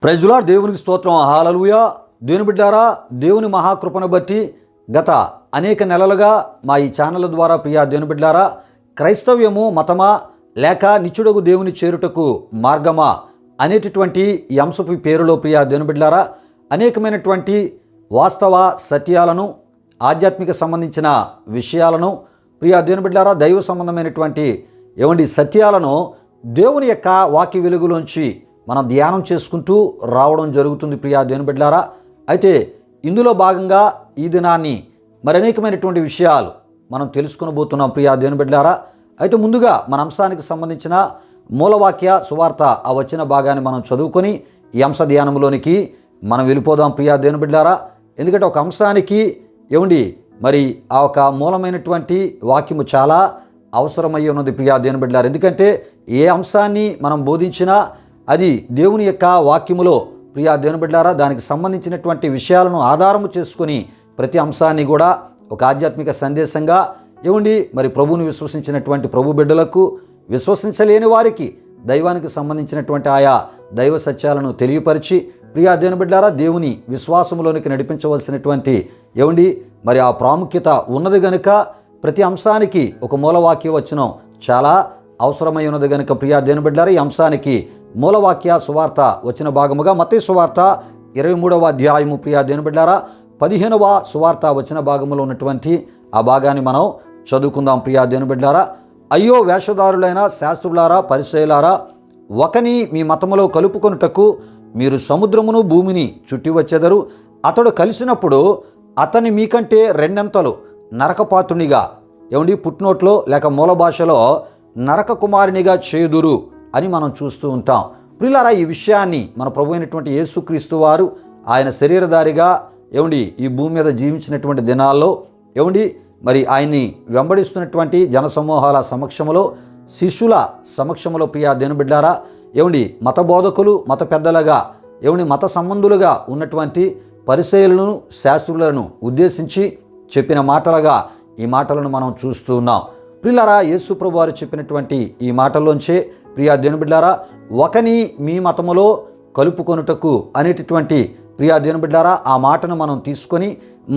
Praise lord. దేవునికి స్తోత్రం. హల్లెలూయా. దేవుని బిడ్డారా, దేవుని మహాకృపను బట్టి గత అనేక నెలలుగా మా ఈ ఛానల్ ద్వారా ప్రియా దేవుని బిడ్డారా, క్రైస్తవ్యము మతమా లేక నిత్యుడగు దేవుని చేరుటకు మార్గమా అనేటటువంటి ఈ అంశపు పేరులో ప్రియా దేవుని బిడ్డారా అనేకమైనటువంటి వాస్తవ సత్యాలను, ఆధ్యాత్మిక సంబంధించిన విషయాలను, ప్రియా దేవుని బిడ్డారా దైవ సంబంధమైనటువంటి సత్యాలను దేవుని యొక్క వాక్య వెలుగులోంచి మనం ధ్యానం చేసుకుంటూ రావడం జరుగుతుంది ప్రియా దేవుని బిడ్డలారా. అయితే ఇందులో భాగంగా ఈ దినాన్ని మరి అనేకమైనటువంటి విషయాలు మనం తెలుసుకునబోతున్నాం ప్రియా దేవుని బిడ్డలారా. అయితే ముందుగా మన అంశానికి సంబంధించిన మూలవాక్య సువార్త ఆ వచ్చిన భాగాన్ని మనం చదువుకొని ఈ అంశ ధ్యానంలోనికి మనం వెళ్ళిపోదాం ప్రియా దేవుని బిడ్డలారా. ఎందుకంటే ఒక అంశానికి మరి ఆ ఒక మూలమైనటువంటి వాక్యము చాలా అవసరమయ్యి ఉన్నది ప్రియా దేవుని బిడ్డలారా. ఎందుకంటే ఏ అంశాన్ని మనం బోధించినా అది దేవుని యొక్క వాక్యములో ప్రియా దేవుని బిడ్డలారా దానికి సంబంధించినటువంటి విషయాలను ఆధారము చేసుకొని ప్రతి అంశాన్ని కూడా ఒక ఆధ్యాత్మిక సందేశంగా మరి ప్రభువుని విశ్వసించినటువంటి ప్రభు బిడ్డలకు, విశ్వసించలేని వారికి దైవానికి సంబంధించినటువంటి ఆయా దైవ సత్యాలను తెలియపరిచి ప్రియా దేవుని బిడ్డలారా దేవుని విశ్వాసములోనికి నడిపించవలసినటువంటి మరి ఆ ప్రాముఖ్యత ఉన్నది గనుక ప్రతి అంశానికి ఒక మూలవాక్య వచనం చాలా అవసరమై ఉన్నది గనుక ప్రియా దేవుని బిడ్డలారా ఈ అంశానికి మూలవాక్య సువార్త వచ్చిన భాగముగా మత్తయి సువార్త 23వ అధ్యాయము ప్రియా దేవుని బిడ్డలారా 15వ సువార్త వచ్చిన భాగంలో ఉన్నటువంటి ఆ భాగాన్ని మనం చదువుకుందాం ప్రియా దేవుని బిడ్డలారా. అయ్యో వేషధారులైన శాస్త్రులారా, పరిసయ్యులారా, ఒకని మీ మతములో కలుపుకొనుటకు మీరు సముద్రమును భూమిని చుట్టి వచ్చెదరు. అతడు కలిసినప్పుడు అతని మీకంటే రెండంతలు నరకపాత్రునిగా పుట్టినోట్లో లేక మూల భాషలో నరక కుమారునిగా చేదురు అని మనం చూస్తూ ఉంటాం. ప్రియులారా, ఈ విషయాన్ని మన ప్రభు అయినటువంటి యేసుక్రీస్తు వారు ఆయన శరీరధారిగా ఈ భూమి మీద జీవించినటువంటి దినాల్లో మరి ఆయన్ని వెంబడిస్తున్నటువంటి జనసమూహాల సమక్షంలో, శిష్యుల సమక్షంలో ప్రియా దేవుని బిడ్డలారా మత బోధకులు, మత పెద్దలుగా మత సంబంధులుగా ఉన్నటువంటి పరిసయ్యులను, శాస్త్రులను ఉద్దేశించి చెప్పిన మాటలుగా ఈ మాటలను మనం చూస్తూ ఉన్నాం. ప్రియులారా, యేసు ప్రభు వారు చెప్పినటువంటి ఈ మాటల్లోంచే ప్రియా దేవుని బిడ్డలారా ఒకని మీ మతములో కలుపుకొనుటకు అనేటటువంటి ప్రియా దేవుని బిడ్డలారా ఆ మాటను మనం తీసుకొని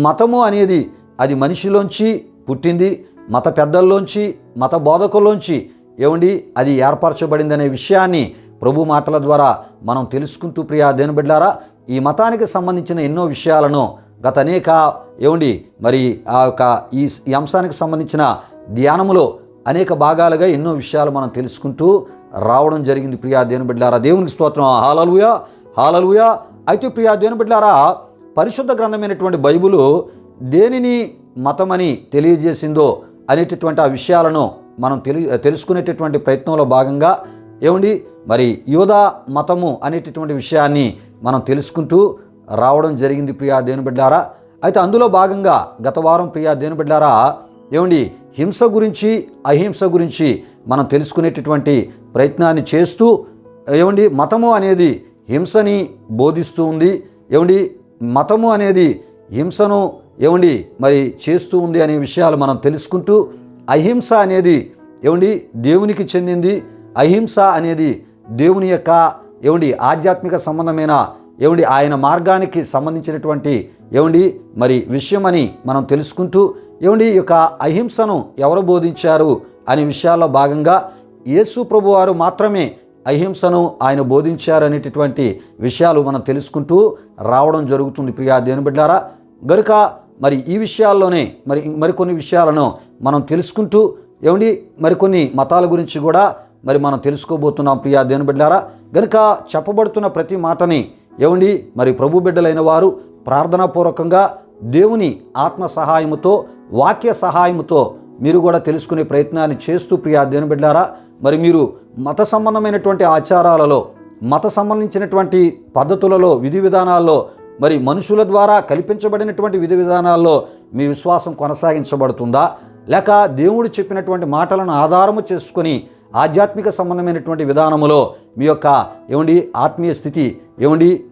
మతము అనేది అది మనిషిలోంచి పుట్టింది, మత పెద్దల్లోంచి, మత బోధకుల్లోంచి అది ఏర్పరచబడిందనే విషయాన్ని ప్రభు మాటల ద్వారా మనం తెలుసుకుంటూ ప్రియా దేవుని బిడ్డలారా ఈ మతానికి సంబంధించిన ఎన్నో విషయాలను గత అనేక మరి ఆ యొక్క ఈ అంశానికి సంబంధించిన ధ్యానములో అనేక భాగాలుగా ఎన్నో విషయాలు మనం తెలుసుకుంటూ రావడం జరిగింది ప్రియా దేవుని బిడ్డలారా. దేవునికి స్తోత్రం. హల్లెలూయా, హల్లెలూయా. అయితే ప్రియా దేవుని బిడ్డలారా పరిశుద్ధ గ్రంథమైనటువంటి బైబిలు దేనిని మతమని తెలియజేసిందో అనేటటువంటి ఆ విషయాలను మనం తెలుసుకునేటటువంటి ప్రయత్నంలో భాగంగా మరి యూదా మతము అనేటటువంటి విషయాన్ని మనం తెలుసుకుంటూ రావడం జరిగింది ప్రియా దేవుని బిడ్డలారా. అయితే అందులో భాగంగా గత వారం ప్రియా దేవుని బిడ్డలారా హింస గురించి, అహింస గురించి మనం తెలుసుకునేటటువంటి ప్రయత్నాన్ని చేస్తూ మతము అనేది హింసని బోధిస్తూ ఉంది, మతము అనేది హింసను మరి చేస్తూ ఉంది అనే విషయాలు మనం తెలుసుకుంటూ అహింస అనేది దేవునికి చెందింది, అహింస అనేది దేవుని యొక్క ఆధ్యాత్మిక సంబంధమైన ఆయన మార్గానికి సంబంధించినటువంటి మరి విషయమని మనం తెలుసుకుంటూ ఈ యొక్క అహింసను ఎవరు బోధించారు అనే విషయాల్లో భాగంగా యేసు ప్రభు వారు మాత్రమే అహింసను ఆయన బోధించారు అనేటటువంటి విషయాలు మనం తెలుసుకుంటూ రావడం జరుగుతుంది ప్రియా దేవుని బిడ్డలారా. గనుక మరి ఈ విషయాల్లోనే మరికొన్ని విషయాలను మనం తెలుసుకుంటూ మరికొన్ని మతాల గురించి కూడా మరి మనం తెలుసుకోబోతున్నాం ప్రియా దేవుని బిడ్డలారా. గనుక చెప్పబడుతున్న ప్రతి మాటని మరి ప్రభు బిడ్డలైన వారు ప్రార్థనాపూర్వకంగా దేవుని ఆత్మ సహాయముతో, వాక్య సహాయముతో మీరు కూడా తెలుసుకునే ప్రయత్నాన్ని చేస్తూ ప్రియా దేవుని బిడ్డలారా మరి మీరు మత సంబంధమైనటువంటి ఆచారాలలో, మత సంబంధించినటువంటి పద్ధతులలో, విధి విధానాల్లో, మరి మనుషుల ద్వారా కల్పించబడినటువంటి విధి విధానాల్లో మీ విశ్వాసం కొనసాగించబడుతుందా, లేక దేవుడు చెప్పినటువంటి మాటలను ఆధారము చేసుకొని ఆధ్యాత్మిక సంబంధమైనటువంటి విధానములో మీ యొక్క ఆత్మీయ స్థితి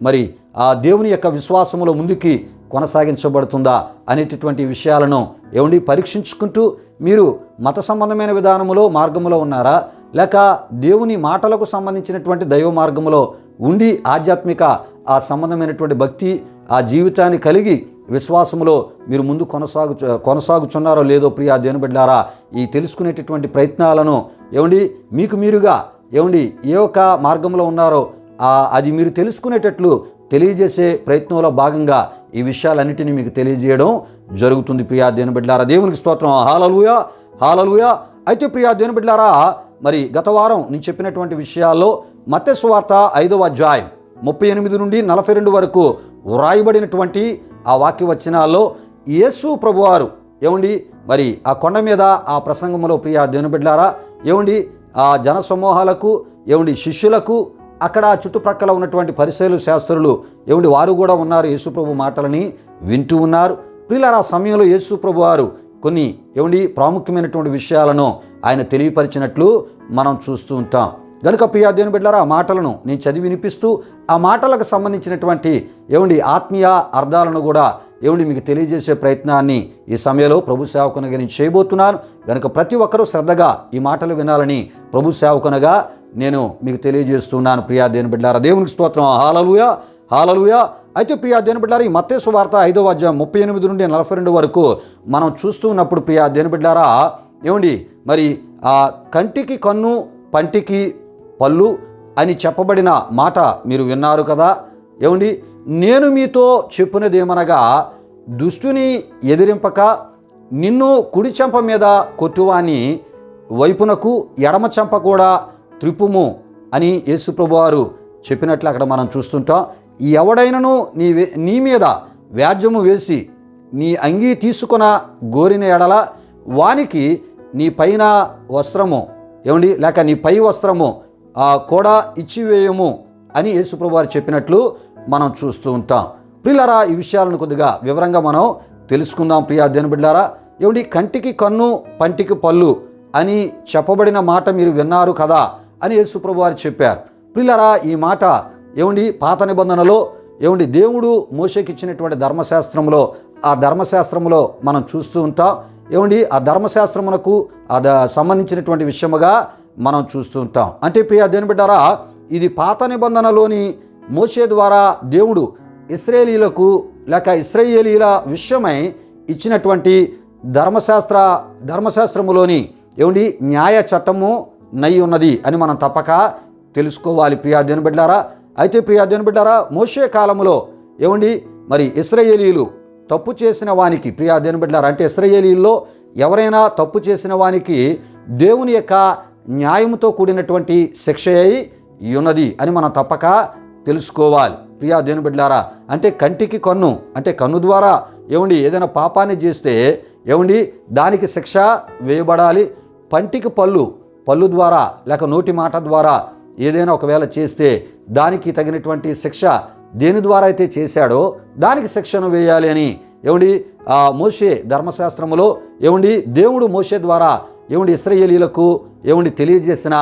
మరి ఆ దేవుని యొక్క విశ్వాసములో ముందుకి కొనసాగించబడుతుందా అనేటటువంటి విషయాలను పరీక్షించుకుంటూ మీరు మత సంబంధమైన విధానములో, మార్గములో ఉన్నారా, లేక దేవుని మాటలకు సంబంధించినటువంటి దైవ మార్గములో ఉండి ఆధ్యాత్మిక ఆ సంబంధమైనటువంటి భక్తి ఆ జీవితాన్ని కలిగి విశ్వాసములో మీరు ముందు కొనసాగుచున్నారో లేదో ప్రియా దేవుని బిడ్డలారా, ఈ తెలుసుకునేటటువంటి ప్రయత్నాలను మీకు మీరుగా ఏ ఒక్క మార్గంలో ఉన్నారో అది మీరు తెలుసుకునేటట్లు తెలియజేసే ప్రయత్నంలో భాగంగా ఈ విషయాలన్నిటినీ మీకు తెలియజేయడం జరుగుతుంది ప్రియా దేవుని బిడ్డలారా. దేవునికి స్తోత్రం. హల్లెలూయా, హల్లెలూయా. అయితే ప్రియా దేవుని బిడ్డలారా, మరి గత వారం నేను చెప్పినటువంటి విషయాల్లో మత్తయి సువార్త 5వ అధ్యాయం 38 నుండి 42 వరకు వ్రాయబడినటువంటి ఆ వాక్య వచనాల్లో యేసు ప్రభువారు మరి ఆ కొండ మీద ఆ ప్రసంగంలో ప్రియా దేవుని బిడ్డలారా ఆ జన సమూహాలకు శిష్యులకు అక్కడ చుట్టుప్రక్కల ఉన్నటువంటి పరిసయ్యులు శాస్త్రులు వారు కూడా ఉన్నారు, యేసు ప్రభు మాటలని వింటూ ఉన్నారు. ప్రియులారా, ఆ సమయంలో యేసు ప్రభు వారు కొన్ని ప్రాముఖ్యమైనటువంటి విషయాలను ఆయన తెలియపరిచినట్లు మనం చూస్తూ ఉంటాం. గనుక ప్రియా దేవుని బిడ్డలారా, ఆ మాటలను నేను చదివి వినిపిస్తూ ఆ మాటలకు సంబంధించినటువంటి ఆత్మీయ అర్థాలను కూడా మీకు తెలియజేసే ప్రయత్నాన్ని ఈ సమయంలో ప్రభు సేవకునిగా నేను చేయబోతున్నాను. కనుక ప్రతి ఒక్కరూ శ్రద్ధగా ఈ మాటలు వినాలని ప్రభు సేవకునిగా నేను మీకు తెలియజేస్తున్నాను. ప్రియా దేవుని బిడ్డలారా, దేవునికి స్తోత్రం. హల్లెలూయా, హల్లెలూయా. అయితే ప్రియా దేవుని బిడ్డలారా, ఈ మత్తయి సువార్త 5వ అధ్యాయం 38 నుండి 42 వరకు మనం చూస్తూ ఉన్నప్పుడు ప్రియా దేవుని బిడ్డలారా, మరి ఆ కంటికి కన్ను పంటికి పళ్ళు అని చెప్పబడిన మాట మీరు విన్నారు కదా. నేను మీతో చెప్పునదేమనగా, దుష్టుని ఎదిరింపక నిన్ను కుడి చెంప మీద కొట్టువాని వైపునకు ఎడమ చెంప కూడా త్రిప్పుము అని యేసు ప్రభువారు చెప్పినట్లు అక్కడ మనం చూస్తుంటాం. ఎవడైనను నీ మీద వ్యాజ్యము వేసి నీ అంగీ తీసుకున్న గోరిన ఎడల వానికి నీ పైన వస్త్రము లేక నీ పై వస్త్రము కూడా ఇచ్చివేయము అని యేసు ప్రభువారు చెప్పినట్లు మనం చూస్తూ ఉంటాం. ప్రియులారా, ఈ విషయాలను కొద్దిగా వివరంగా మనం తెలుసుకుందాం. ప్రియా దేవుని బిడ్డలారా, కంటికి కన్ను పంటికి పళ్ళు అని చెప్పబడిన మాట మీరు విన్నారు కదా అని యేసు ప్రభువారు చెప్పారు. ప్రియులారా, ఈ మాట పాత నిబంధనలో దేవుడు మోషేకి ఇచ్చినటువంటి ధర్మశాస్త్రంలో ఆ ధర్మశాస్త్రంలో మనం చూస్తూ ఉంటాం. ఆ ధర్మశాస్త్రమునకు సంబంధించినటువంటి విషయముగా మనం చూస్తూ ఉంటాం. అంటే ప్రియా దేవుని బిడ్డలారా, ఇది పాత నిబంధనలోని మోషే ద్వారా దేవుడు ఇశ్రాయేలీలకు లేక ఇశ్రాయేలీల విషయమై ఇచ్చినటువంటి ధర్మశాస్త్రములోని న్యాయ చట్టము నై ఉన్నది అని మనం తప్పక తెలుసుకోవాలి ప్రియా దేవుని బిడ్డలారా. అయితే ప్రియా దేవుని బిడ్డలారా, మోషే కాలంలో మరి ఇశ్రాయేలీలు తప్పు చేసిన వానికి ప్రియా దేవుని బిడ్డలారా, అంటే ఇశ్రాయేలీల్లో ఎవరైనా తప్పు చేసిన వానికి దేవుని యొక్క న్యాయముతో కూడినటువంటి శిక్ష అయి ఉన్నది అని మనం తప్పక తెలుసుకోవాలి ప్రియా దేవుని బిడ్డలారా. అంటే కంటికి కన్ను, అంటే కన్ను ద్వారా ఏదైనా పాపాన్ని చేస్తే దానికి శిక్ష వేయబడాలి. పంటికి పళ్ళు ద్వారా లేక నోటి మాట ద్వారా ఏదైనా ఒకవేళ చేస్తే దానికి తగినటువంటి శిక్ష దేని ద్వారా అయితే చేశాడో దానికి శిక్షను వేయాలి అని మోషే ధర్మశాస్త్రములో దేవుడు మోషే ద్వారా ఇశ్రాయేలీలకు తెలియజేసిన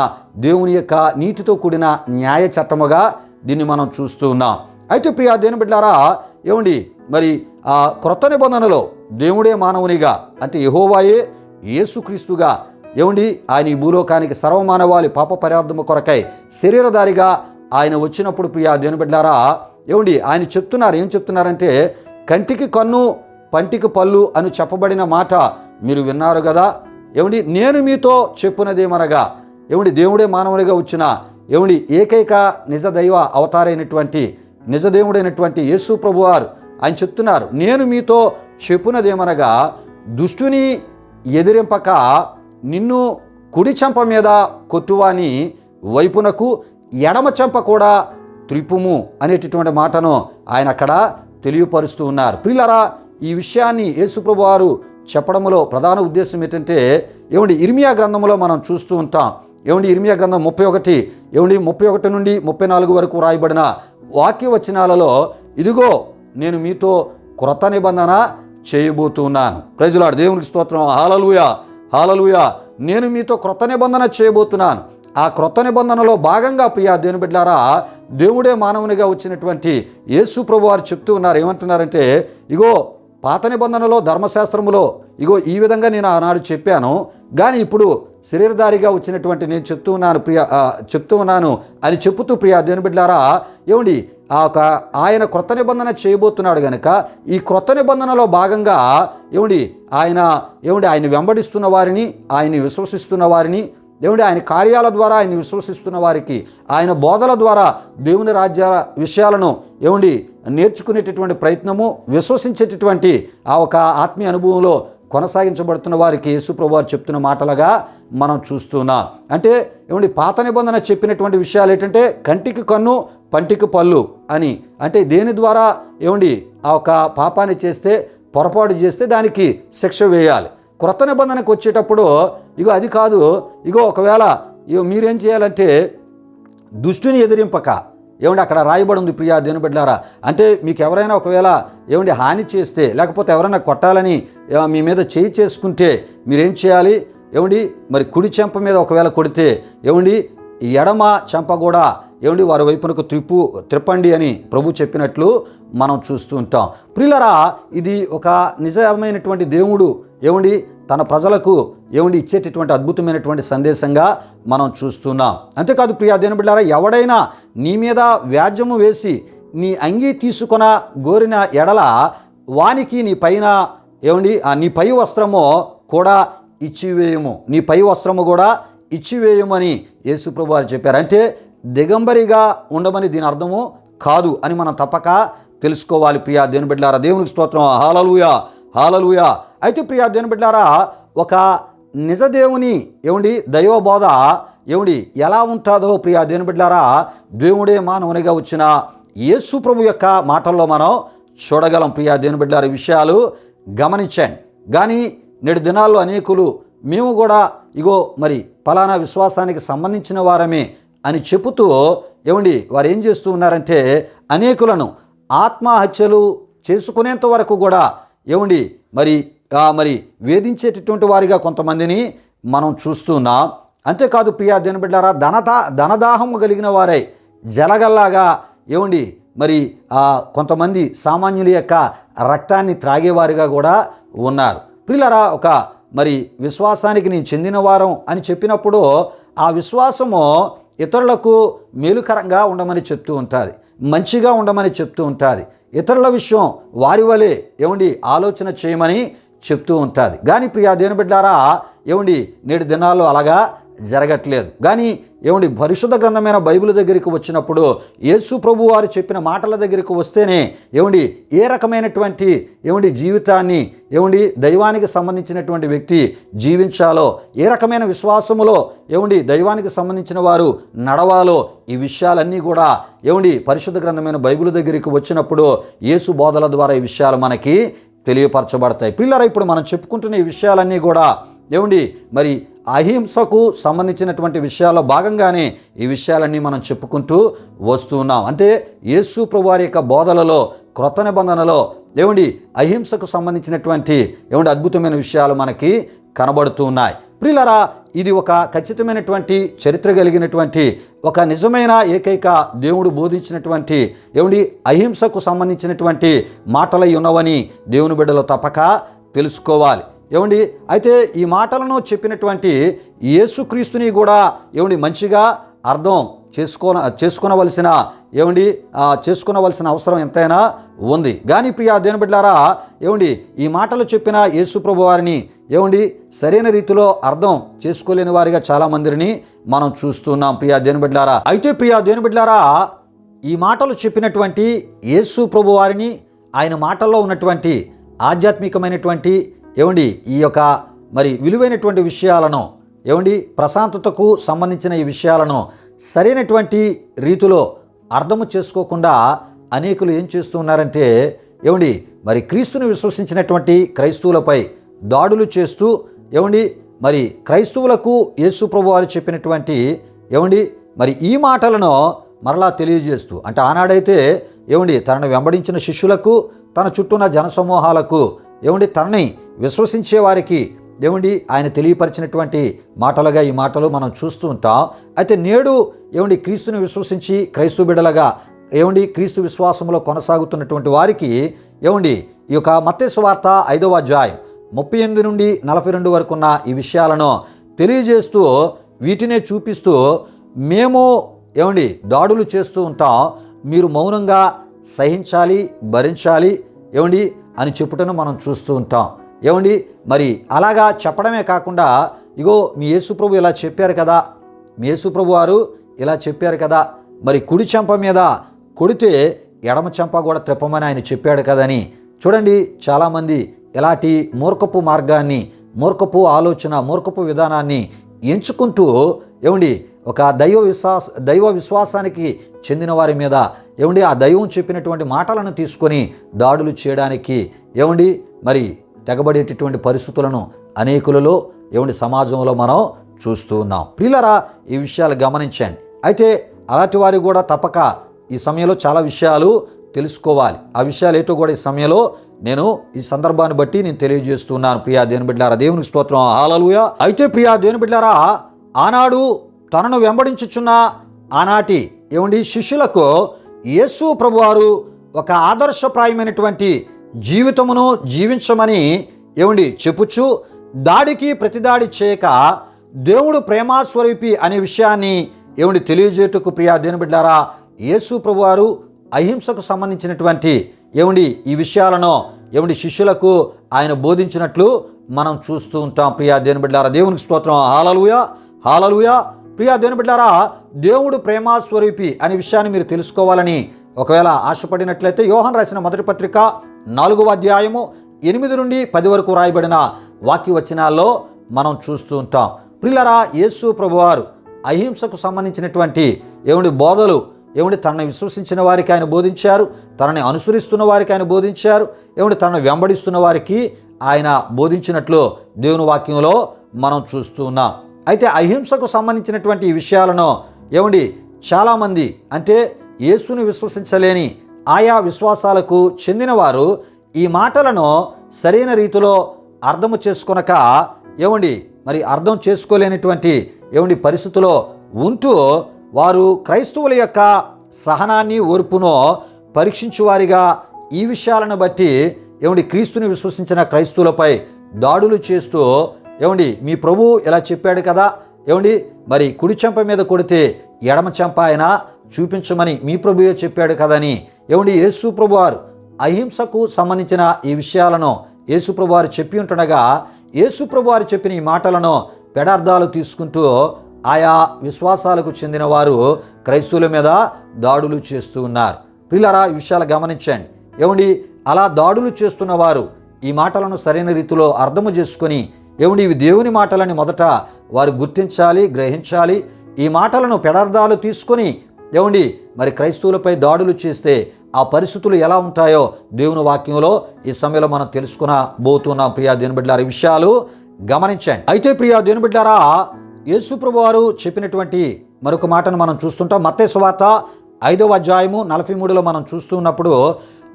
దేవుని యొక్క నీతితో కూడిన న్యాయ చట్టముగా దీన్ని మనం చూస్తూ ఉన్నాం. అయితే ప్రియా దేవుని బిడ్డలారా, మరి ఆ క్రొత్త నిబంధనలో దేవుడే మానవునిగా, అంటే యెహోవాయే యేసుక్రీస్తుగా ఆయన ఈ భూలోకానికి సర్వమానవాళి పాప పరిహార్థము కొరకై శరీరధారిగా ఆయన వచ్చినప్పుడు ప్రియా దేవుని బిడ్డలారా, ఆయన ఏం చెప్తున్నారంటే కంటికి కన్ను పంటికి పళ్ళు అని చెప్పబడిన మాట మీరు విన్నారు కదా. నేను మీతో చెప్పునదేమనగా, దేవుడే మానవునిగా వచ్చిన ఏకైక నిజ దైవ అవతారైనటువంటి నిజదేవుడైనటువంటి యేసు ప్రభువారు ఆయన చెప్తున్నారు, నేను మీతో చెప్పునదేమనగా, దుష్టుని ఎదిరింపక నిన్ను కుడి చెంప మీద కొట్టువాని వైపునకు ఎడమ చెంప కూడా త్రిప్పుము అనేటటువంటి మాటను ఆయన అక్కడ తెలియపరుస్తూ ఉన్నారు. ప్రియులారా, ఈ విషయాన్ని యేసు ప్రభువారు చెప్పడంలో ప్రధాన ఉద్దేశం ఏంటంటే ఇర్మియా గ్రంథంలో మనం చూస్తూ ఉంటాం. ఇర్మియా గ్రంథం 31 నుండి 34 వరకు రాయబడిన వాక్య వచనాలలో, ఇదిగో నేను మీతో క్రొత్త నిబంధన చేయబోతున్నాను. ప్రైజ్ ది లార్డ్, దేవునికి స్తోత్రం. హల్లెలూయా, హల్లెలూయా. నేను మీతో క్రొత్త నిబంధన చేయబోతున్నాను. ఆ క్రొత్త నిబంధనలో భాగంగా ప్రియా దేవుని బిడ్డలారా, దేవుడే మానవునిగా వచ్చినటువంటి యేసు ప్రభువారు చెప్తూ ఉన్నారు. ఏమంటున్నారంటే, ఇగో పాత నిబంధనలో ధర్మశాస్త్రములో ఈ విధంగా నేను ఆనాడు చెప్పాను, కానీ ఇప్పుడు శరీరధారిగా వచ్చినటువంటి నేను చెప్తూ ఉన్నాను అని చెప్పుతూ ప్రియ దేవుని బిడ్డలారా, ఏమండి ఆయన క్రొత్త నిబంధన చేయబోతున్నాడు గనుక ఈ క్రొత్త నిబంధనలో భాగంగా ఆయన వెంబడిస్తున్న వారిని, ఆయన విశ్వసిస్తున్న వారిని, ఆయన కార్యాల ద్వారా ఆయన విశ్వసిస్తున్న వారికి, ఆయన బోధల ద్వారా దేవుని రాజ్య విషయాలను నేర్చుకునేటటువంటి ప్రయత్నము, విశ్వసించేటటువంటి ఆ ఒక ఆత్మీయ అనుభవంలో కొనసాగించబడుతున్న వారికి యేసుప్రభువు వారు చెప్తున్న మాటలుగా మనం చూస్తున్నాం. అంటే పాత నిబంధన చెప్పినటువంటి విషయాలు ఏంటంటే కంటికి కన్ను, పంటికి పళ్ళు అని. అంటే దేని ద్వారా ఆ ఒక పాపాన్ని చేస్తే, పొరపాటు చేస్తే దానికి శిక్ష వేయాలి. క్రొత్త నిబంధనకు వచ్చేటప్పుడు అది కాదు, ఒకవేళ మీరేం చేయాలంటే దుష్టుని ఎదిరింపక, అక్కడ రాయబడి ఉంది ప్రియా దేవుని బిడ్డలారా. అంటే మీకు ఎవరైనా ఒకవేళ హాని చేస్తే, లేకపోతే ఎవరైనా కొట్టాలని మీ మీద చేయి చేసుకుంటే మీరేం చేయాలి? మరి కుడి చెంప మీద ఒకవేళ కొడితే ఎడమ చెంప కూడా వారి వైపునకు త్రిప్పండి అని ప్రభు చెప్పినట్లు మనం చూస్తూ ఉంటాం. ప్రియులరా, ఇది ఒక నిజమైనటువంటి దేవుడు తన ప్రజలకు ఇచ్చేటటువంటి అద్భుతమైనటువంటి సందేశంగా మనం చూస్తున్నాం. అంతేకాదు ప్రియా దేవుని బిడ్డలారా, ఎవడైనా నీ మీద వ్యాజ్యము వేసి నీ అంగీ తీసుకొన గోరిన ఎడల వానికి నీ పైన నీ పై వస్త్రము కూడా ఇచ్చివేయము, నీ పై వస్త్రము కూడా ఇచ్చివేయమని యేసుప్రభు వారు చెప్పారు. అంటే దిగంబరిగా ఉండమని దీని అర్థము కాదు అని మనం తప్పక తెలుసుకోవాలి ప్రియా దేవుని బిడ్డలారా. దేవునికి స్తోత్రం, హల్లెలూయా హల్లెలూయా. అయితే ప్రియా దేవుని బిడ్డలారా, ఒక నిజ దేవుని దైవబోధ ఎలా ఉంటుందో ప్రియా దేవుని బిడ్డలారా, దేవుడే మానవునిగా వచ్చిన యేసు ప్రభు యొక్క మాటల్లో మనం చూడగలం. ప్రియా దేవుని బిడ్డలారా, ఈ విషయాలు గమనించండి. కానీ నేడు దినాల్లో అనేకులు మేము కూడా మరి ఫలానా విశ్వాసానికి సంబంధించిన వారమే అని చెబుతూ వారు ఏం చేస్తూ ఉన్నారంటే అనేకులను ఆత్మహత్యలు చేసుకునేంత వరకు కూడా మరి వేధించేటటువంటి వారిగా కొంతమందిని మనం చూస్తున్నాం. అంతేకాదు ప్రియా దేవుని బిడ్డలారా, ధనదాహము కలిగిన వారై జలగల్లాగా మరి కొంతమంది సామాన్యుల యొక్క రక్తాన్ని త్రాగేవారిగా కూడా ఉన్నారు. ప్రియులారా, ఒక మరి విశ్వాసానికి నేను చెందిన వారం అని చెప్పినప్పుడు ఆ విశ్వాసము ఇతరులకు మేలుకరంగా ఉండమని చెప్తూ ఉంటుంది, మంచిగా ఉండమని చెప్తూ ఉంటుంది, ఇతరుల విషయం వారి వలె ఆలోచన చేయమని చెప్తూ ఉంటుంది. కానీ ప్రియా దేవుని బిడ్డలారా, నేడు దినాల్లో అలాగా జరగట్లేదు. కానీ పరిశుద్ధ గ్రంథమైన బైబిల్ దగ్గరికి వచ్చినప్పుడు యేసు ప్రభు వారు చెప్పిన మాటల దగ్గరికి వస్తేనే ఏ రకమైనటువంటి జీవితాన్ని దైవానికి సంబంధించినటువంటి వ్యక్తి జీవించాలో, ఏ రకమైన విశ్వాసములో దైవానికి సంబంధించిన వారు నడవాలో, ఈ విషయాలన్నీ కూడా పరిశుద్ధ గ్రంథమైన బైబిల్ దగ్గరికి వచ్చినప్పుడు యేసు బోధల ద్వారా ఈ విషయాలు మనకి తెలియపరచబడతాయి. పిల్లరా, ఇప్పుడు మనం చెప్పుకుంటున్న ఈ విషయాలన్నీ కూడా మరి అహింసకు సంబంధించినటువంటి విషయాల్లో భాగంగానే ఈ విషయాలన్నీ మనం చెప్పుకుంటూ వస్తున్నాం. అంటే యేసు ప్రభువారి యొక్క బోధలలో, క్రొత్త నిబంధనలో అహింసకు సంబంధించినటువంటి అద్భుతమైన విషయాలు మనకి కనబడుతూ ఉన్నాయి. ప్రియులరా, ఇది ఒక ఖచ్చితమైనటువంటి చరిత్ర కలిగినటువంటి ఒక నిజమైన ఏకైక దేవుడు బోధించినటువంటి అహింసకు సంబంధించినటువంటి మాటలై ఉన్నవని దేవుని బిడ్డలు తప్పక తెలుసుకోవాలి. అయితే ఈ మాటలను చెప్పినటువంటి యేసుక్రీస్తుని కూడా మంచిగా అర్థం చేసుకోవలసిన అవసరం ఎంతైనా ఉంది. కానీ ప్రియా దేవుని బిడ్డలారా, ఈ మాటలు చెప్పిన యేసు ప్రభు వారిని సరైన రీతిలో అర్థం చేసుకోలేని వారిగా చాలామందిని మనం చూస్తున్నాం ప్రియా దేవుని బిడ్డలారా. అయితే ప్రియా దేవుని బిడ్డలారా, ఈ మాటలు చెప్పినటువంటి యేసు ప్రభు వారిని, ఆయన మాటల్లో ఉన్నటువంటి ఆధ్యాత్మికమైనటువంటి ఈ యొక్క మరి విలువైనటువంటి విషయాలను ప్రశాంతతకు సంబంధించిన ఈ విషయాలను సరైనటువంటి రీతిలో అర్థము చేసుకోకుండా అనేకులు ఏం చేస్తున్నారంటే మరి క్రీస్తుని విశ్వసించినటువంటి క్రైస్తవులపై దాడులు చేస్తూ మరి క్రైస్తవులకు యేసు ప్రభు వారు చెప్పినటువంటి మరి ఈ మాటలను మరలా తెలియజేస్తూ, అంటే ఆనాడైతే తనను వెంబడించిన శిష్యులకు, తన చుట్టూ ఉన్న జనసమూహాలకు తనని విశ్వసించే వారికి ఆయన తెలియపరిచినటువంటి మాటలుగా ఈ మాటలు మనం చూస్తూ ఉంటాం. అయితే నేడు క్రీస్తుని విశ్వసించి క్రైస్తవ బిడ్డలుగా క్రీస్తు విశ్వాసంలో కొనసాగుతున్నటువంటి వారికి ఈ యొక్క మత్తయి సువార్త 5వ అధ్యాయం 38 నుండి 42 వరకు ఉన్న ఈ విషయాలను తెలియజేస్తూ వీటినే చూపిస్తూ మేము దాడులు చేస్తూ ఉంటాం, మీరు మౌనంగా సహించాలి, భరించాలి అని చెప్పుటను మనం చూస్తూ ఉంటాం. మరి అలాగా చెప్పడమే కాకుండా ఇగో మీ యేసుప్రభు ఇలా చెప్పారు కదా, మీ యేసుప్రభు వారు ఇలా చెప్పారు కదా, మరి కుడి చెంప మీద కొడితే ఎడమ చెంప కూడా త్రెప్పమని ఆయన చెప్పాడు కదని. చూడండి, చాలామంది ఇలాంటి మూర్ఖపు మార్గాన్ని, మూర్ఖపు ఆలోచన, మూర్ఖపు విధానాన్ని ఎంచుకుంటూ ఒక దైవ విశ్వాసానికి చెందిన వారి మీద ఆ దైవం చెప్పినటువంటి మాటలను తీసుకొని దాడులు చేయడానికి మరి తెగబడేటటువంటి పరిస్థితులను అనేకులలో సమాజంలో మనం చూస్తూ ఉన్నాం. ప్రియులారా, ఈ విషయాలు గమనించండి. అయితే అలాంటి వారు కూడా తప్పక ఈ సమయంలో చాలా విషయాలు తెలుసుకోవాలి. ఆ విషయాలు ఏంటో కూడా ఈ సమయంలో నేను ఈ సందర్భాన్ని బట్టి నేను తెలియజేస్తున్నాను. ప్రియా దేవుని బిడ్డలారా, దేవునికి స్తోత్రం, హల్లెలూయా. అయితే ప్రియా దేవుని బిడ్డలారా, ఆనాడు తనను వెంబడించుచున్న ఆనాటి శిష్యులకు యేసు ప్రభువారు ఒక ఆదర్శప్రాయమైనటువంటి జీవితమును జీవించమని చెప్పుచు దాడికి ప్రతిదాడి చేయక దేవుడు ప్రేమాస్వరూపి అనే విషయాన్ని తెలియజేయటకు ప్రియా దేవుని బిడ్డలారా, యేసు ప్రభువారు అహింసకు సంబంధించినటువంటి ఈ విషయాలను శిష్యులకు ఆయన బోధించినట్లు మనం చూస్తూ ఉంటాం. ప్రియా దేవుని బిడ్డలారా, దేవునికి స్తోత్రం, హల్లెలూయా, హల్లెలూయా. ప్రియా దేవుని బిడ్డలారా, దేవుడు ప్రేమాస్వరూపి అనే విషయాన్ని మీరు తెలుసుకోవాలని ఒకవేళ ఆశపడినట్లయితే యోహాను రాసిన మొదటి పత్రిక 4వ అధ్యాయము 8 నుండి 10 వరకు రాయబడిన వాక్య వచనాల్లో మనం చూస్తూ ఉంటాం. ప్రియులారా, యేసు ప్రభువారు అహింసకు సంబంధించినటువంటి బోధలు తనని విశ్వసించిన వారికి ఆయన బోధించారు, తనని అనుసరిస్తున్న వారికి ఆయన బోధించారు, తనను వెంబడిస్తున్న వారికి ఆయన బోధించినట్లు దేవుని వాక్యంలో మనం చూస్తూ ఉన్నాం. అయితే అహింసకు సంబంధించినటువంటి ఈ విషయాలను చాలామంది అంటే యేసుని విశ్వసించలేని ఆయా విశ్వాసాలకు చెందిన వారు ఈ మాటలను సరైన రీతిలో అర్థము చేసుకొనక మరి అర్థం చేసుకోలేనటువంటి పరిస్థితిలో ఉంటూ వారు క్రైస్తవుల యొక్క సహనాన్ని, ఓర్పును పరీక్షించువారిగా ఈ విషయాలను బట్టి క్రీస్తుని విశ్వసించిన క్రైస్తవులపై దాడులు చేస్తూ మీ ప్రభువు ఇలా చెప్పాడు కదా, మరి కుడి చెంప మీద కొడితే ఎడమ చెంప ఆయన చూపించమని మీ ప్రభువే చెప్పాడు కదని యేసు ప్రభువారు అహింసకు సంబంధించిన ఈ విషయాలను యేసు ప్రభువారు చెప్పి ఉంటుండగా యేసు ప్రభువారు చెప్పిన ఈ మాటలను పెడార్థాలు తీసుకుంటూ ఆయా విశ్వాసాలకు చెందిన వారు క్రైస్తవుల మీద దాడులు చేస్తూ ఉన్నారు. ప్రియులారా, ఈ విషయాలు గమనించండి. అలా దాడులు చేస్తున్న వారు ఈ మాటలను సరైన రీతిలో అర్థము చేసుకొని ఇవి దేవుని మాటలని మొదట వారు గుర్తించాలి, గ్రహించాలి. ఈ మాటలను పెడార్థాలు తీసుకొని మరి క్రైస్తవులపై దాడులు చేస్తే ఆ పరిస్థితులు ఎలా ఉంటాయో దేవుని వాక్యంలో ఈ సమయంలో మనం తెలుసుకునబోతున్నాం. ప్రియా దేవుని బిడ్డలారా, ఈ విషయాలు గమనించండి. అయితే ప్రియా దేవుని బిడ్డలారా, యేసు ప్రభువారు చెప్పినటువంటి మరొక మాటను మనం చూస్తుంటాం. మత్తయి సువార్త 5వ అధ్యాయము 43లో మనం చూస్తున్నప్పుడు,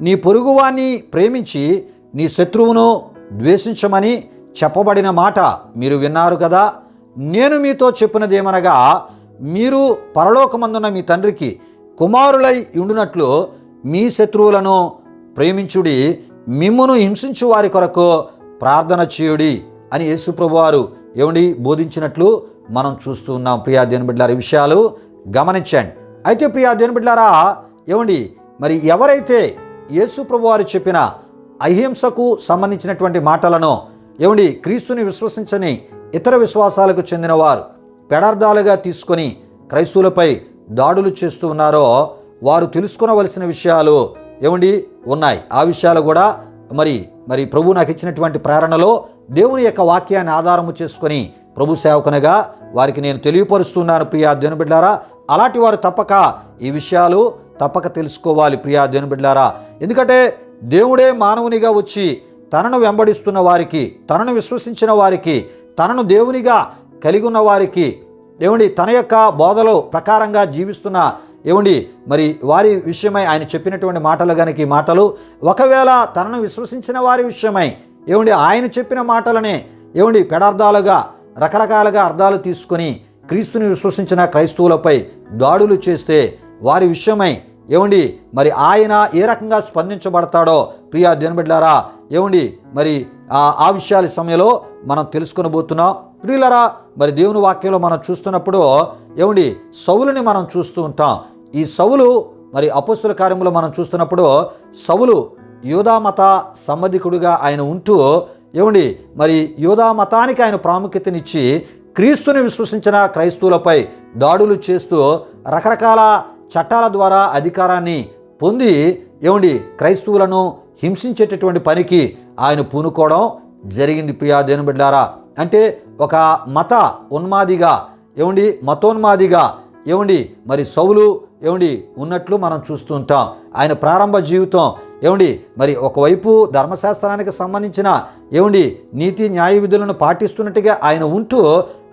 నీ పొరుగువాన్ని ప్రేమించి నీ శత్రువును ద్వేషించమని చెప్పబడిన మాట మీరు విన్నారు కదా. నేను మీతో చెప్పినదేమనగా, మీరు పరలోకమందున్న మీ తండ్రికి కుమారులై ఉండునట్లు మీ శత్రువులను ప్రేమించుడి, మిమ్మును హింసించు వారి కొరకు ప్రార్థన చేయుడి అని యేసు ప్రభువారు బోధించినట్లు మనం చూస్తూ ఉన్నాం. ప్రియా దేవుని బిడ్డలారా, ఈ విషయాలు గమనించండి. అయితే ప్రియా దేవుని బిడ్డలారా, మరి ఎవరైతే యేసు ప్రభువారు చెప్పిన అహింసకు సంబంధించినటువంటి మాటలను క్రీస్తుని విశ్వసించని ఇతర విశ్వాసాలకు చెందిన వారు పెడార్థాలుగా తీసుకొని క్రైస్తవులపై దాడులు చేస్తూ ఉన్నారో వారు తెలుసుకొనవలసిన విషయాలు ఉన్నాయి. ఆ విషయాలు కూడా మరి ప్రభు నాకు ఇచ్చినటువంటి ప్రేరణలో దేవుని యొక్క వాక్యాన్ని ఆధారము చేసుకొని ప్రభు సేవకునిగా వారికి నేను తెలియపరుస్తున్నాను. ప్రియా దేవుని బిడ్డలారా, అలాంటి వారు తప్పక ఈ విషయాలు తప్పక తెలుసుకోవాలి. ప్రియా దేవుని బిడ్డలారా, ఎందుకంటే దేవుడే మానవునిగా వచ్చి తనను వెంబడిస్తున్న వారికి, తనను విశ్వసించిన వారికి, తనను దేవునిగా కలిగి ఉన్న వారికి తన యొక్క బోధలో ప్రకారంగా జీవిస్తున్న మరి వారి విషయమై ఆయన చెప్పినటువంటి మాటలు కనుక ఈ మాటలు ఒకవేళ తనను విశ్వసించిన వారి విషయమై ఆయన చెప్పిన మాటలనే పెడార్థాలుగా రకరకాలుగా అర్థాలు తీసుకొని క్రీస్తుని విశ్వసించిన క్రైస్తవులపై దాడులు చేస్తే వారి విషయమై మరి ఆయన ఏ రకంగా స్పందించబడతాడో ప్రియా దేవుని బిడ్డలారా మరి ఆ విషయాల సమయంలో మనం తెలుసుకొనబోతున్నాం. ప్రియులరా, మరి దేవుని వాక్యంలో మనం చూస్తున్నప్పుడు ఏమండి సౌలుని మనం చూస్తూ ఉంటాం. ఈ సౌలు మరి అపోస్తుల కార్యములో మనం చూస్తున్నప్పుడు సౌలు యూదా మత సంబంధికుడిగా ఆయన ఉంటూ ఏమండి మరి యూదా మతానికి ఆయన ప్రాముఖ్యతనిచ్చి క్రీస్తుని విశ్వసించిన క్రైస్తవులపై దాడులు చేస్తూ రకరకాల చట్టాల ద్వారా అధికారాన్ని పొంది ఏమండి క్రైస్తవులను హింసించేటటువంటి పనికి ఆయన పూనుకోవడం జరిగింది. ప్రియా దేవుని బిడ్డలారా, అంటే ఒక మత ఉన్మాదిగా ఏమండి మతోన్మాదిగా ఏమండి మరి సౌలు ఏమండి ఉన్నట్లు మనం చూస్తూ ఉంటాం. ఆయన ప్రారంభ జీవితం ఏమండి మరి ఒకవైపు ధర్మశాస్త్రానికి సంబంధించిన ఏమండి నీతి న్యాయ విధులను పాటిస్తున్నట్టుగా ఆయన ఉంటూ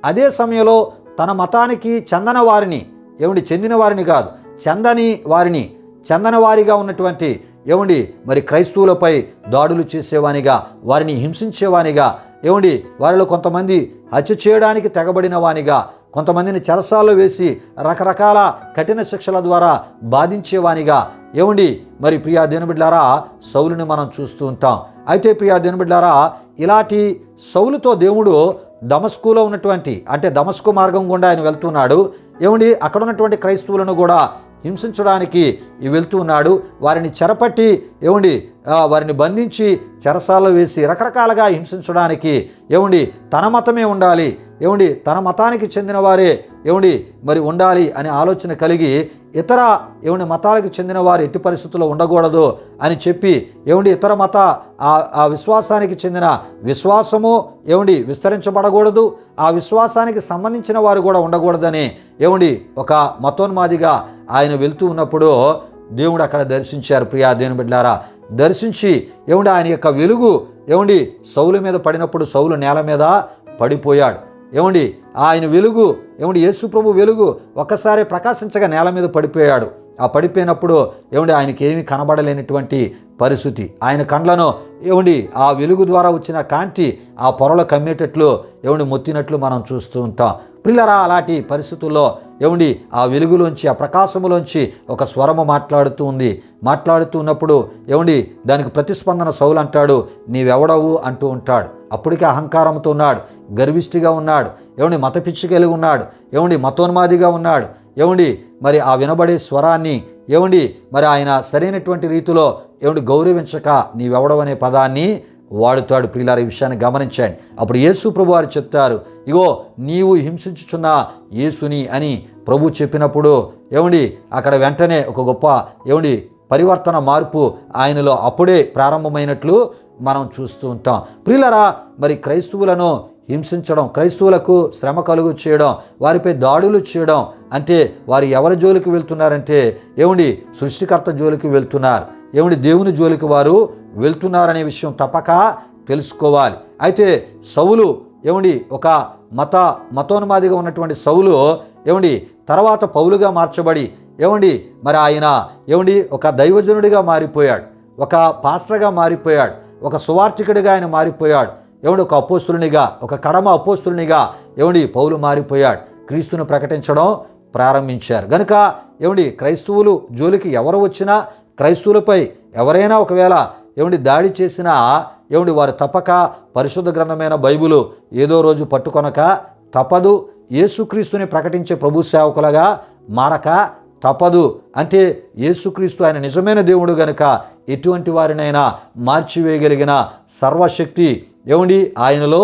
అదే సమయంలో తన మతానికి చెందిన వారిని కాదు చందని వారిగా ఉన్నటువంటి ఏమండి మరి క్రైస్తవులపై దాడులు చేసేవానిగా, వారిని హింసించేవానిగా, ఏమండి వారిలో కొంతమంది హత్య చేయడానికి తెగబడిన వానిగా, కొంతమందిని చెరసాల్లో వేసి రకరకాల కఠిన శిక్షల ద్వారా బాధించేవానిగా ఏమండి మరి ప్రియా దేవుని బిడ్డలారా సౌలుని మనం చూస్తూ ఉంటాం. అయితే ప్రియా దేవుని బిడ్డలారా, ఇలాంటి సౌలుతో దేవుడు దమస్కులో ఉన్నటువంటి అంటే దమస్కు మార్గం గుండా ఆయన వెళ్తున్నాడు. ఏమండి అక్కడ ఉన్నటువంటి క్రైస్తవులను కూడా హింసించడానికి వెళ్తూ ఉన్నాడు. వారిని చెరపట్టి ఏమండి వారిని బంధించి చెరసాల్లో వేసి రకరకాలుగా హింసించడానికి ఏమండి తన మతమే ఉండాలి, ఏమండి తన మతానికి చెందిన వారే ఏమండి మరి ఉండాలి అనే ఆలోచన కలిగి ఇతర ఏమండి మతాలకు చెందిన వారు ఎట్టి పరిస్థితుల్లో ఉండకూడదు అని చెప్పి ఏమండి ఇతర మత ఆ విశ్వాసానికి చెందిన విశ్వాసము ఏమండి విస్తరించబడకూడదు, ఆ విశ్వాసానికి సంబంధించిన వారు కూడా ఉండకూడదని ఏమండి ఒక మతోన్మాదిగా ఆయన వెళ్తూ ఉన్నప్పుడు దేవుడు అక్కడ దర్శించారు. ప్రియా దేవుని బిడ్డలారా, దర్శించి ఏమండి ఆయన యొక్క వెలుగు ఏమండి సౌలు మీద పడినప్పుడు సౌలు నేల మీద పడిపోయాడు. ఏమండి ఆయన వెలుగు ఏమండి యేసు ప్రభు వెలుగు ఒక్కసారి ప్రకాశించగా నేల మీద పడిపోయాడు. ఆ పడిపోయినప్పుడు ఏమండి ఆయనకి ఏమీ కనబడలేనటువంటి పరిస్థితి. ఆయన కండ్లను ఏమండి ఆ వెలుగు ద్వారా వచ్చిన కాంతి ఆ పొరలు కమ్మేటట్లు ఏమండి మొత్తినట్లు మనం చూస్తూ ఉంటాం. పిల్లరా, అలాంటి పరిస్థితుల్లో ఏమండి ఆ వెలుగులోంచి ఆ ప్రకాశములోంచి ఒక స్వరము మాట్లాడుతూ ఉన్నప్పుడు ఏమండి దానికి ప్రతిస్పందన సౌలు అంటాడు, నీవెవడవు అంటూ ఉంటాడు. అప్పటికే అహంకారంతో ఉన్నాడు, గర్విష్ఠిగా ఉన్నాడు, ఏమండి మత పిచ్చి కలిగి ఉన్నాడు, ఏమండి మతోన్మాదిగా ఉన్నాడు. ఏమండి మరి ఆ వినబడే స్వరాన్ని ఏమండి మరి ఆయన సరైనటువంటి రీతిలో ఏమండి గౌరవించక నీవెవడవనే పదాన్ని వాడుతాడు. ప్రియులారా, ఈ విషయాన్ని గమనించండి. అప్పుడు యేసు ప్రభు వారు చెప్తారు, ఇగో నీవు హింసించుచున్న యేసుని అని ప్రభు చెప్పినప్పుడు ఏమండి అక్కడ వెంటనే ఒక గొప్ప ఏమండి పరివర్తన మార్పు ఆయనలో అప్పుడే ప్రారంభమైనట్లు మనం చూస్తూ ఉంటాం. ప్రియులారా, మరి క్రైస్తవులను హింసించడం, క్రైస్తవులకు శ్రమ కలుగు చేయడం, వారిపై దాడులు చేయడం అంటే వారు ఎవరి జోలికి వెళ్తున్నారంటే ఏమండి సృష్టికర్త జోలికి వెళ్తున్నారు, ఏమండి దేవుని జోలికి వారు వెళ్తున్నారనే విషయం తప్పక తెలుసుకోవాలి. అయితే సౌలు ఏమండి ఒక మతోన్మాదిగా ఉన్నటువంటి సౌలు ఏమండి తర్వాత పౌలుగా మార్చబడి ఏమండి మరి ఆయన ఏమండి ఒక దైవజనుడిగా మారిపోయాడు, ఒక పాస్టర్గా మారిపోయాడు, ఒక సువార్తికుడిగా ఆయన మారిపోయాడు. ఏమండి ఒక అపోస్తులునిగా, ఒక కడమ అపోస్తులునిగా ఏమండి పౌలు మారిపోయాడు. క్రీస్తును ప్రకటించడం ప్రారంభించారు. గనుక ఏమండి క్రైస్తవులు జోలికి ఎవరు వచ్చినా, క్రైస్తవులపై ఎవరైనా ఒకవేళ ఏమండి దాడి చేసినా ఏమండి వారు తప్పక పరిశుద్ధ గ్రంథమైన బైబిలు ఏదో రోజు పట్టుకొనక తప్పదు. యేసుక్రీస్తుని ప్రకటించే ప్రభు సేవకులుగా మారక తప్పదు. అంటే యేసుక్రీస్తు ఆయన నిజమైన దేవుడు గనుక ఎటువంటి వారినైనా మార్చివేయగలిగిన సర్వశక్తి ఏమండి ఆయనలో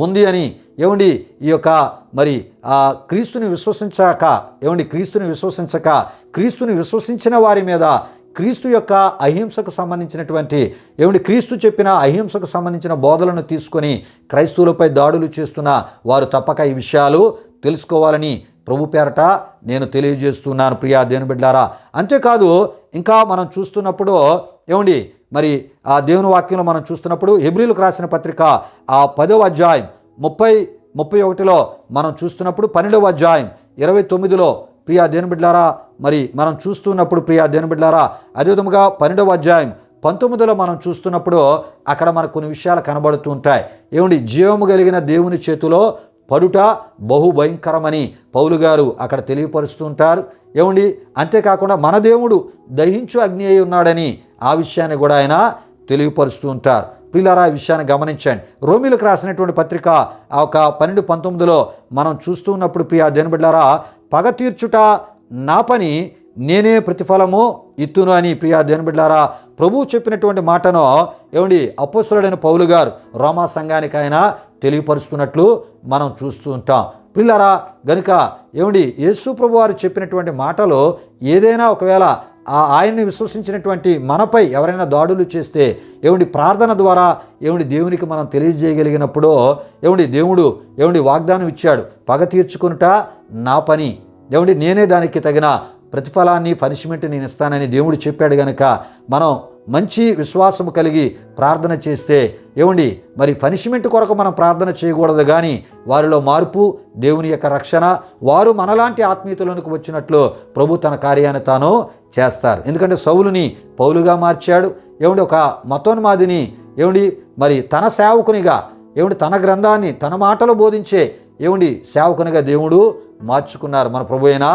ఉంది అని ఏమండి ఈ యొక్క మరి క్రీస్తుని విశ్వసించిన వారి మీద క్రీస్తు యొక్క అహింసకు సంబంధించినటువంటి ఏమండి క్రీస్తు చెప్పిన అహింసకు సంబంధించిన బోధలను తీసుకొని క్రైస్తవులపై దాడులు చేస్తున్న వారు తప్పక ఈ విషయాలు తెలుసుకోవాలని ప్రభు పేరట నేను తెలియజేస్తున్నాను. ప్రియా దేవుని బిడ్డలారా, అంతేకాదు ఇంకా మనం చూస్తున్నప్పుడు ఏమండి మరి ఆ దేవుని వాక్యంలో మనం చూస్తున్నప్పుడు హెబ్రీయులకు రాసిన పత్రిక ఆ 10వ అధ్యాయం 31లో మనం చూస్తున్నప్పుడు 12వ అధ్యాయం 29లో ప్రియా దేవుని బిడ్డలారా మరి మనం చూస్తున్నప్పుడు ప్రియా దేవుని బిడ్డలారా అదేవిధంగా 12వ అధ్యాయం 19లో మనం చూస్తున్నప్పుడు అక్కడ మనకు కొన్ని విషయాలు కనబడుతూ ఉంటాయి. ఏమండి జీవము కలిగిన దేవుని చేతిలో పడుట బహుభయంకరమని పౌలు గారు అక్కడ తెలియపరుస్తూ ఉంటారు. ఏమండి అంతేకాకుండా మన దేవుడు దహించు అగ్ని అయి ఉన్నాడని ఆ విషయాన్ని కూడా ఆయన తెలియపరుస్తూ ఉంటారు. ప్రియులారా ఈ విషయాన్ని గమనించండి. రోమీలకు రాసినటువంటి పత్రిక ఆ ఒక 12:19 మనం చూస్తూ ఉన్నప్పుడు ప్రియా దేవుని బిడ్డలారా, పగ తీర్చుట నా పని, నేనే ప్రతిఫలము ఇత్తును అని ప్రియా దేవుని బిడ్డలారా ప్రభువు చెప్పినటువంటి మాటను అపోస్తలుడైన పౌలు గారు రోమా సంఘానికి ఆయన తెలియపరుస్తున్నట్లు మనం చూస్తూ ఉంటాం. ప్రియులారా గనుక యేసు ప్రభు వారు చెప్పినటువంటి మాటలో ఏదైనా ఒకవేళ ఆయన్ని విశ్వసించినటువంటి మనపై ఎవరైనా దాడులు చేస్తే ప్రార్థన ద్వారా దేవునికి మనం తెలియజేయగలిగినప్పుడు దేవుడు వాగ్దానం ఇచ్చాడు, పగ తీర్చుకొనుట నా పని, నేనే దానికి తగిన ప్రతిఫలాన్ని పనిష్మెంట్ నేను ఇస్తానని దేవుడు చెప్పాడు. గనుక మనం మంచి విశ్వాసము కలిగి ప్రార్థన చేస్తే మరి పనిష్మెంట్ కొరకు మనం ప్రార్థన చేయకూడదు, కానీ వారిలో మార్పు, దేవుని యొక్క రక్షణ, వారు మనలాంటి ఆత్మీయతలోనికి వచ్చినట్లు ప్రభు తన కార్యాన్ని తాను చేస్తారు. ఎందుకంటే సౌలుని పౌలుగా మార్చాడు. ఒక మతోన్మాదిని మరి తన సేవకునిగా తన గ్రంథాన్ని తన మాటలు బోధించే సేవకునిగా దేవుడు మార్చుకున్నారు మన ప్రభు అయిన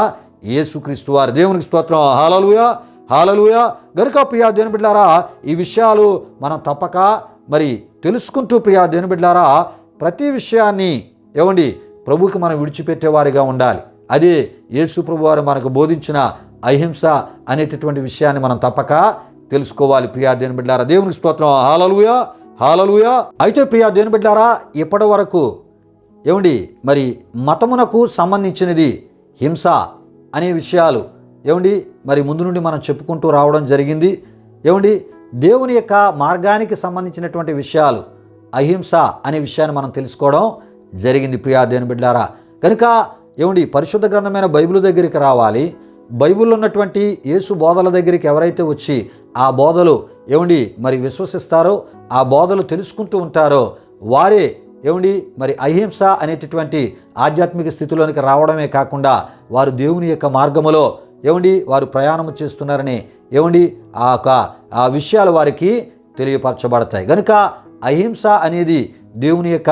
యేసుక్రీస్తు వారు. దేవునికి స్తోత్రం. హల్లెలూయా, హల్లెలూయా. గనుక ప్రియా దేవుని బిడ్డలారా ఈ విషయాలు మనం తప్పక మరి తెలుసుకుంటూ ప్రియా దేవుని బిడ్డలారా ప్రతి విషయాన్ని ప్రభువుకి మనం విడిచిపెట్టేవారిగా ఉండాలి. అదే యేసు ప్రభు వారు మనకు బోధించిన అహింస అనేటటువంటి విషయాన్ని మనం తప్పక తెలుసుకోవాలి ప్రియా దేవుని బిడ్డలారా. దేవునికి స్తోత్రం. హల్లెలూయా, హల్లెలూయా. అయితే ప్రియా దేవుని బిడ్డలారా ఇప్పటి వరకు మరి మతమునకు సంబంధించినది హింస అనే విషయాలు మరి ముందు నుండి మనం చెప్పుకుంటూ రావడం జరిగింది. దేవుని యొక్క మార్గానికి సంబంధించినటువంటి విషయాలు అహింస అనే విషయాన్ని మనం తెలుసుకోవడం జరిగింది ప్రియా దేవుని బిడ్డలారా. కనుక పరిశుద్ధ గ్రంథమైన బైబిల్ దగ్గరికి రావాలి. బైబిల్లో ఉన్నటువంటి యేసు బోధల దగ్గరికి ఎవరైతే వచ్చి ఆ బోధలు మరి విశ్వసిస్తారో, ఆ బోధలు తెలుసుకుంటూ ఉంటారో వారే మరి అహింస అనేటటువంటి ఆధ్యాత్మిక స్థితిలోనికి రావడమే కాకుండా వారు దేవుని యొక్క మార్గములో వారు ప్రయాణం చేస్తున్నారని ఆ విషయాలు వారికి తెలియపరచబడతాయి. కనుక అహింస అనేది దేవుని యొక్క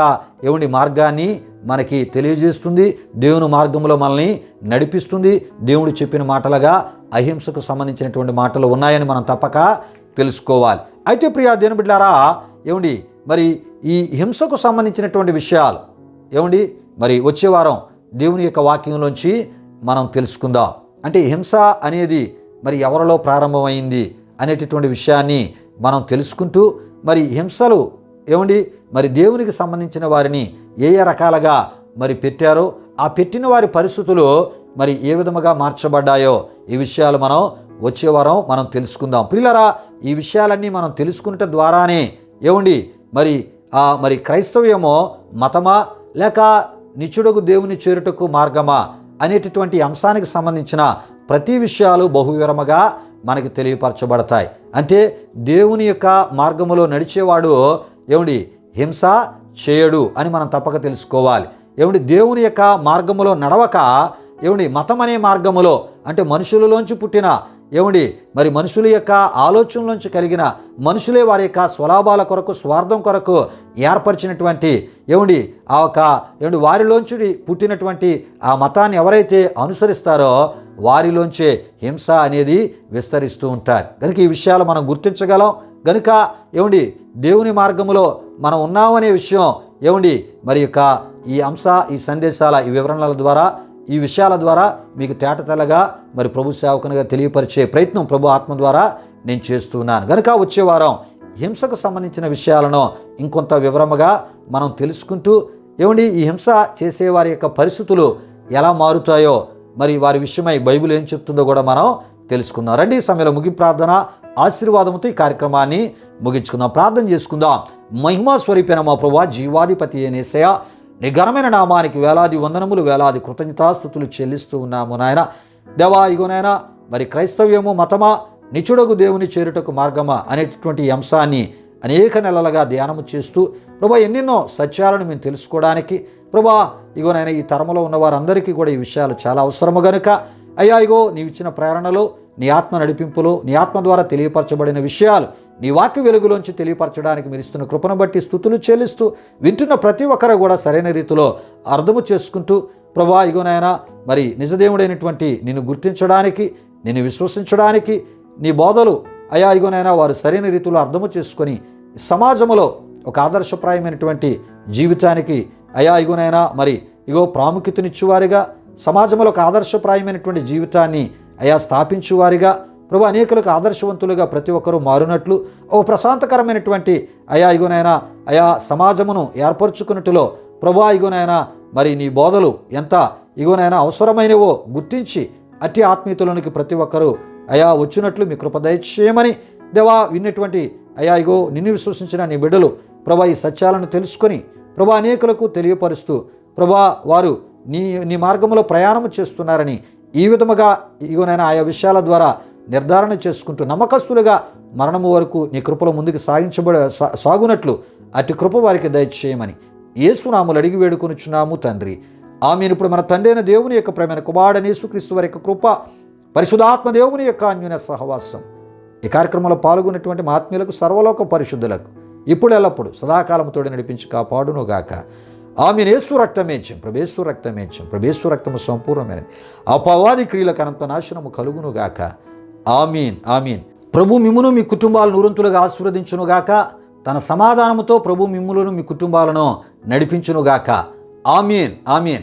మార్గాన్ని మనకి తెలియజేస్తుంది, దేవుని మార్గంలో మనల్ని నడిపిస్తుంది. దేవుడు చెప్పిన మాటలుగా అహింసకు సంబంధించినటువంటి మాటలు ఉన్నాయని మనం తప్పక తెలుసుకోవాలి. అయితే ప్రియా దేవుని బిడ్డలారా మరి ఈ హింసకు సంబంధించినటువంటి విషయాలు మరి వచ్చే వారం దేవుని యొక్క వాక్యంలోంచి మనం తెలుసుకుందాం. అంటే హింస అనేది మరి ఎవరిలో ప్రారంభమైంది అనేటటువంటి విషయాన్ని మనం తెలుసుకుంటూ మరి హింసలు మరి దేవునికి సంబంధించిన వారిని ఏ రకాలుగా మరి పెట్టారో, ఆ పెట్టిన వారి పరిస్థితులు మరి ఏ విధముగా మార్చబడ్డాయో ఈ విషయాలు మనం వచ్చే వారం మనం తెలుసుకుందాం. ప్రియులారా ఈ విషయాలన్నీ మనం తెలుసుకున్నట ద్వారానే మరి క్రైస్తవ్యమో మతమా లేక నిత్యుడగు దేవుని చేరుటకు మార్గమా అనేటటువంటి అంశానికి సంబంధించిన ప్రతి విషయాలు బహువివరముగా మనకి తెలియపరచబడతాయి. అంటే దేవుని యొక్క మార్గములో నడిచేవాడు హింస చేయడు అని మనం తప్పక తెలుసుకోవాలి. దేవుని యొక్క మార్గములో నడవక మతం అనే మార్గములో అంటే మనుషులలోంచి పుట్టిన మరి మనుషుల యొక్క ఆలోచనలోంచి కలిగిన మనుషులే వారి యొక్క స్వలాభాల కొరకు, స్వార్థం కొరకు ఏర్పరిచినటువంటి ఆ ఒక వారిలోంచి పుట్టినటువంటి ఆ మతాన్ని ఎవరైతే అనుసరిస్తారో వారిలోంచే హింస అనేది విస్తరిస్తూ ఉంటారు. కనుక ఈ విషయాలు మనం గుర్తించగలం. కనుక దేవుని మార్గములో మనం ఉన్నామనే విషయం మరి యొక్క ఈ అంశ, ఈ సందేశాల, ఈ వివరణల ద్వారా, ఈ విషయాల ద్వారా మీకు తేటతెల్లగా మరి ప్రభు సేవకునిగా తెలియపరిచే ప్రయత్నం ప్రభు ఆత్మ ద్వారా నేను చేస్తున్నాను. కనుక వచ్చే వారం హింసకు సంబంధించిన విషయాలను ఇంకొంత వివరముగా మనం తెలుసుకుంటూ ఈ హింస చేసేవారి యొక్క పరిస్థితులు ఎలా మారుతాయో మరి వారి విషయమై బైబిల్ ఏం చెప్తుందో కూడా మనం తెలుసుకుందాం. రండి ఈ సమయంలో ముగింపు ప్రార్థన ఆశీర్వాదంతో ఈ కార్యక్రమాన్ని ముగించుకుందాం. ప్రార్థన చేసుకుందాం. మహిమా స్వరూపైన మా ప్రభువా, జీవాధిపతి అయిన యేసయ్య, నీ ఘనమైన నామానికి వేలాది వందనములు, వేలాది కృతజ్ఞతాస్తుతులు చెల్లిస్తూ ఉన్నాము నాయన. దేవా ఇగో నాయన మరి క్రైస్తవ్యము మతమా నిచుడగు దేవుని చేరుటకు మార్గమా అనేటటువంటి అంశాన్ని అనేక నెలలుగా ధ్యానము చేస్తూ ప్రభా ఎన్నెన్నో సత్యాలను మేము తెలుసుకోవడానికి ప్రభా ఇగో నాయన ఈ తరములో ఉన్న వారందరికీ కూడా ఈ విషయాలు చాలా అవసరము గనుక అయ్యా ఇగో నీవిచ్చిన ప్రేరణలో, నీ ఆత్మ నడిపింపులో, నీ ఆత్మ ద్వారా తెలియపరచబడిన విషయాలు నీ వాక్య వెలుగులోంచి తెలియపరచడానికి మీరు ఇస్తున్న కృపను బట్టి స్తుతులు చెల్లిస్తూ వింటున్న ప్రతి ఒక్కరు కూడా సరైన రీతిలో అర్థము చేసుకుంటూ ప్రభా ఇగోనైనా మరి నిజదేవుడైనటువంటి నిన్ను గుర్తించడానికి, నిన్ను విశ్వసించడానికి నీ బోధలు అయా ఇగోనైనా వారు సరైన రీతిలో అర్థము చేసుకొని సమాజంలో ఒక ఆదర్శప్రాయమైనటువంటి జీవితానికి అయా ఇగోనైనా మరి ప్రాముఖ్యతనిచ్చేవారిగా, సమాజంలో ఒక ఆదర్శప్రాయమైనటువంటి జీవితాన్ని అయా స్థాపించేవారిగా, ప్రభు అనేకులకు ఆదర్శవంతులుగా ప్రతి ఒక్కరూ మారునట్లు ఓ ప్రశాంతకరమైనటువంటి ఇగోనైనా సమాజమును ఏర్పరచుకున్నట్టులో ప్రభు ఇగోనైనా మరి నీ బోధలు ఎంత ఇగోనైనా అవసరమైనవో గుర్తించి అట్టి ఆత్మీయతలోనికి ప్రతి ఒక్కరూ వచ్చినట్లు మీ కృప దయచేయమని దేవా, విన్నటువంటి నిన్ను విశ్వసించిన నీ బిడ్డలు ప్రభా ఈ సత్యాలను తెలుసుకొని ప్రభా అనేకులకు తెలియపరుస్తూ ప్రభా వారు నీ మార్గంలో ప్రయాణం చేస్తున్నారని ఈ విధముగా ఇగోనైనా ఆయా విషయాల ద్వారా నిర్ధారణ చేసుకుంటూ నమ్మకస్తులుగా మరణము వరకు నీ కృపలో ముందుకు సాగునట్లు అట్టి కృప వారికి దయచేయమని యేసునామములో అడిగి వేడుకొనుచున్నాము తండ్రి. ఆమేన్. ఇప్పుడు మన తండ్రి అయిన దేవుని యొక్క ప్రేమైన కుమారుడైన యేసుక్రీస్తు వారి యొక్క కృప, పరిశుద్ధాత్మ దేవుని యొక్క అన్యోన్య సహవాసం ఈ కార్యక్రమంలో పాల్గొన్నటువంటి మా ఆత్మీయులకు, సర్వలోక పరిశుద్ధులకు ఇప్పుడు ఎల్లప్పుడు సదాకాలముతోడి నడిపించి కాపాడునుగాక. ఆమేన్. యేసు రక్తమేచ్యం, ప్రభేశ్వ రక్తమేచ్యం, ప్రభేశ్వ రక్తము సంపూర్ణమైనది, అపవాది క్రియలకు అనంత నాశనము కలుగునుగాక. ఆమీన్, ఆమీన్. ప్రభు మిమ్మును మీ కుటుంబాలు నూరంతులుగా ఆశీర్వదించునుగాక. తన సమాధానముతో ప్రభు మిమ్ములను మీ కుటుంబాలను నడిపించునుగాక. ఆమీన్, ఆమీన్.